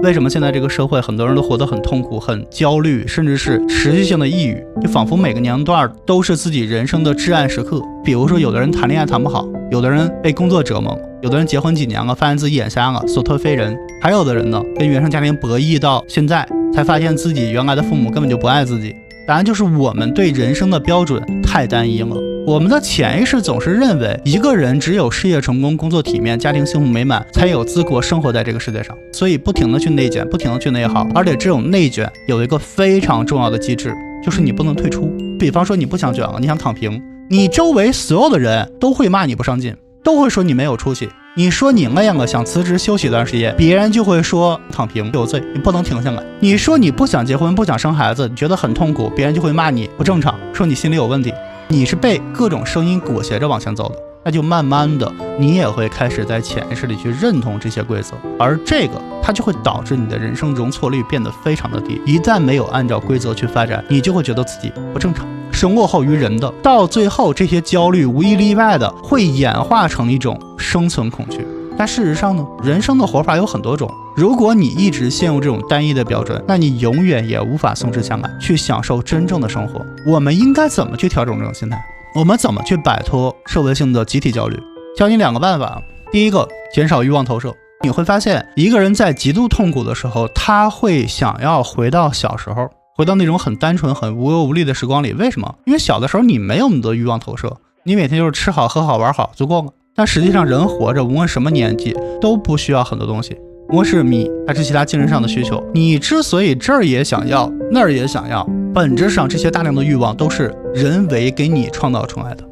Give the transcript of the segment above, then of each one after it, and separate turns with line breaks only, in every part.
为什么现在这个社会很多人都活得很痛苦、很焦虑，甚至是持续性的抑郁？就仿佛每个年龄段都是自己人生的至暗时刻。比如说，有的人谈恋爱谈不好，有的人被工作折磨，有的人结婚几年了，发现自己眼瞎了，所托非人，还有的人呢，跟原生家庭博弈到现在，才发现自己原来的父母根本就不爱自己。答案就是我们对人生的标准太单一了。我们的潜意识总是认为一个人只有事业成功、工作体面、家庭幸福美满，才有资格生活在这个世界上，所以不停的去内卷，不停的去内耗。而且这种内卷有一个非常重要的机制，就是你不能退出。比方说你不想卷了，你想躺平，你周围所有的人都会骂你不上进，都会说你没有出息。你说你累了想辞职休息一段时间，别人就会说躺平有罪，你不能停下来。你说你不想结婚，不想生孩子，你觉得很痛苦，别人就会骂你不正常，说你心里有问题。你是被各种声音裹挟着往前走的，那就慢慢的你也会开始在潜意识里去认同这些规则，而这个它就会导致你的人生容错率变得非常的低。一旦没有按照规则去发展，你就会觉得自己不正常，是落后于人的。到最后这些焦虑无一例外的会演化成一种生存恐惧。但事实上呢，人生的活法有很多种，如果你一直陷入这种单一的标准，那你永远也无法松弛下来去享受真正的生活。我们应该怎么去调整这种心态？我们怎么去摆脱社会性的集体焦虑？教你2个办法。第一个，减少欲望投射。你会发现一个人在极度痛苦的时候，他会想要回到小时候，回到那种很单纯很无忧无虑的时光里。为什么？因为小的时候你没有那么多欲望投射，你每天就是吃好喝好玩好足够了。但实际上人活着无论什么年纪都不需要很多东西，无论是米还是其他精神上的需求。你之所以这儿也想要那儿也想要，本质上这些大量的欲望都是人为给你创造出来的。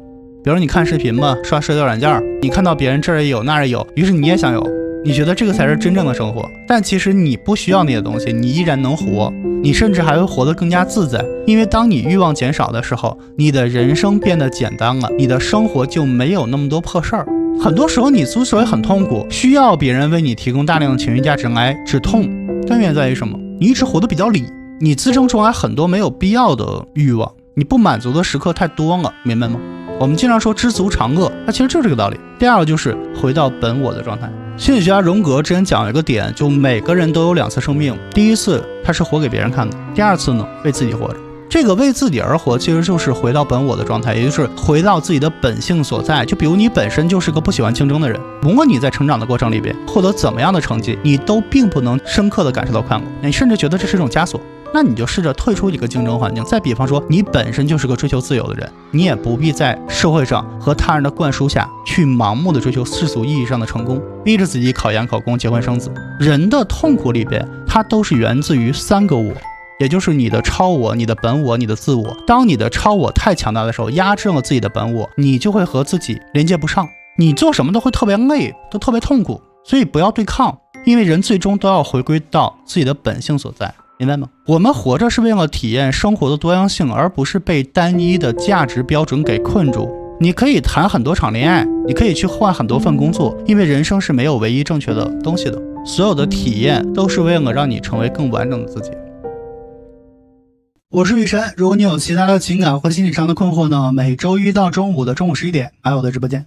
比如你看视频嘛，刷社交软件，你看到别人这儿也有那儿也有，于是你也想有，你觉得这个才是真正的生活。但其实你不需要那些东西，你依然能活，你甚至还会活得更加自在。因为当你欲望减少的时候，你的人生变得简单了，你的生活就没有那么多破事儿。很多时候你之所以很痛苦，需要别人为你提供大量的情绪价值来止痛，根源在于什么？你一直活得比较理，你滋生出来很多没有必要的欲望，你不满足的时刻太多了，明白吗？我们经常说知足常乐，那其实就是这个道理。第二个就是回到本我的状态。心理学家荣格之前讲了一个点，就每个人都有2次生命，第一次他是活给别人看的，第二次呢为自己活着。这个为自己而活其实就是回到本我的状态，也就是回到自己的本性所在。就比如你本身就是个不喜欢竞争的人，无论你在成长的过程里边获得怎么样的成绩，你都并不能深刻的感受到快乐，你甚至觉得这是一种枷锁。那你就试着退出一个竞争环境。再比方说你本身就是个追求自由的人，你也不必在社会上和他人的灌输下去盲目的追求世俗意义上的成功，逼着自己考研考公结婚生子。人的痛苦里边它都是源自于3个我，也就是你的超我、你的本我、你的自我。当你的超我太强大的时候，压制了自己的本我，你就会和自己连接不上，你做什么都会特别累，都特别痛苦。所以不要对抗，因为人最终都要回归到自己的本性所在，明白吗？我们活着是为了体验生活的多样性，而不是被单一的价值标准给困住。你可以谈很多场恋爱，你可以去换很多份工作，因为人生是没有唯一正确的东西的，所有的体验都是为了让你成为更完整的自己。我是雨辰，如果你有其他的情感或心理上的困惑呢，每周一到周五的中午11点来我的直播间。